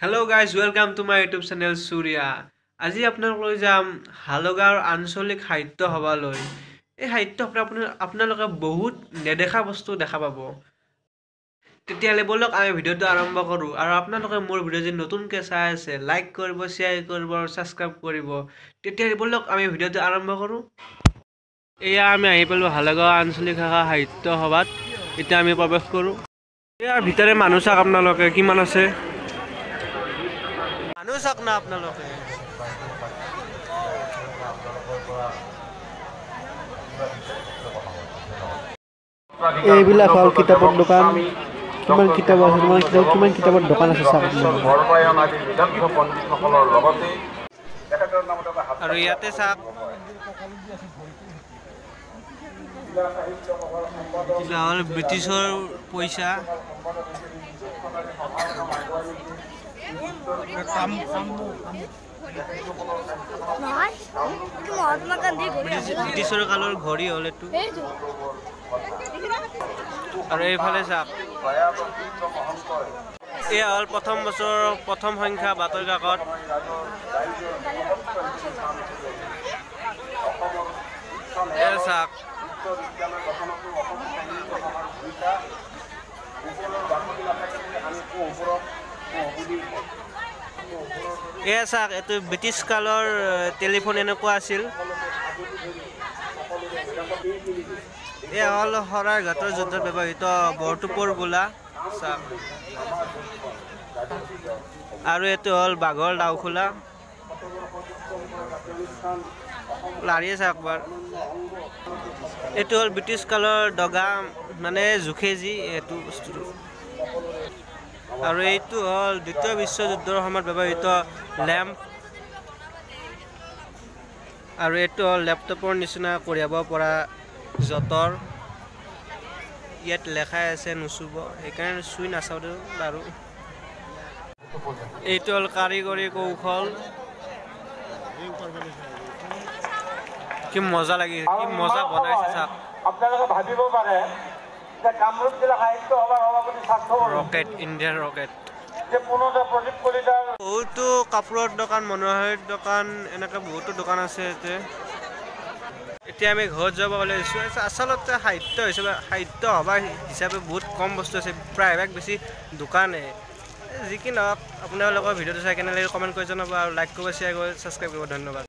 Hello guys, welcome to my YouTube channel Surya. আজি আপোনালোকৰ যাম হালগাঁৱৰ আঞ্চলিক সাহিত্য সভালৈ। এই সাহিত্য সভাত আপোনালোকে বহুত নেদেখা বস্তু দেখা পাব। তেতিয়াহ'লে বলক আমি ভিডিঅ'টো আৰম্ভ কৰোঁ আৰু আপোনালোকে মোৰ ভিডিঅ' যদি নতুনকৈ চাই আছে লাইক কৰিব, শ্বেয়াৰ কৰিব আৰু ছাবস্ক্ৰাইব কৰিব। তেতিয়াহ'লে বলক আমি ভিডিঅ'টো আৰম্ভ কৰোঁ। এয়া আমি আহি পালোঁ হালগাঁও আঞ্চলিক ভাষা সাহিত্য সভাত। এতিয়া আমি প্ৰৱেশ কৰোঁ। ইয়াৰ ভিতৰে মানুহ চাওক আপোনালোকে কিমান আছে। মানুহ চাওক না আপোনালোকে। এইবিলাক হ'ল কিতাপৰ দোকান। কিমান কিতাপ আছে, কিমান কিতাপৰ দোকান আছে চাওক। আৰু ইয়াতে চাওক ব্ৰিটিছৰ পইচা। ব্ৰিটিছৰ কালৰ ঘড়ী হ'ল এইটো। আৰু এইফালে চাওক, এয়া হ'ল প্ৰথম বছৰৰ প্ৰথম সংখ্যা বাতৰি কাকত। এয়া চাওক, এয়া চাওক, এইটো ব্ৰিটিছ কালৰ টেলিফোন এনেকুৱা আছিল। এয়া হ'ল শৰাইঘাটৰ যুদ্ধত ব্যৱহৃত বৰটোপৰ গোলা চাওক। আৰু এইটো হ'ল বাঘৰ ডাউখোলা। লাৰিয়ে চাওক বাৰ। এইটো হ'ল ব্ৰিটিছ কালৰ দগা, মানে জোখে যি এইটো বস্তুটো। আৰু এইটো হ'ল দ্বিতীয় বিশ্বযুদ্ধৰ সময়ত ব্যৱহৃত লেম্প। আৰু এইটো হ'ল লেপটপৰ নিচিনা কঢ়িয়াব পৰা যঁতৰ। ইয়াত লেখাই আছে নুচুব, সেইকাৰণে চুই নাচাওঁ বাৰু। এইটো হ'ল কাৰিকৰী কৌশল। কি মজা লাগিছে, কি মজা বনাইছে চাওক। আপোনালোকে ভাবিব পাৰে যে কামৰূপ জিলা সাহিত্য সভাৰ সভাপতি ৰকেট, ইণ্ডিয়ান ৰকেট। প্ৰদীপ কলিতাৰ বহুতো কাপোৰৰ দোকান, মনোহাৰীৰ দোকান, এনেকৈ বহুতো দোকান আছে ইয়াতে। এতিয়া আমি ঘৰত যাব ওলাইছোঁ। আচলতে সাহিত্য সভা হিচাপে বহুত কম বস্তু আছে, প্ৰায়ভাগ বেছি দোকানে। যি কি নহওক, আপোনালোকৰ ভিডিঅ'টো চাই কেনে লাগিল কমেণ্ট কৰি জনাব আৰু লাইক কৰিব, শ্বেয়াৰ কৰিব, ছাবস্ক্ৰাইব কৰিব। ধন্যবাদ।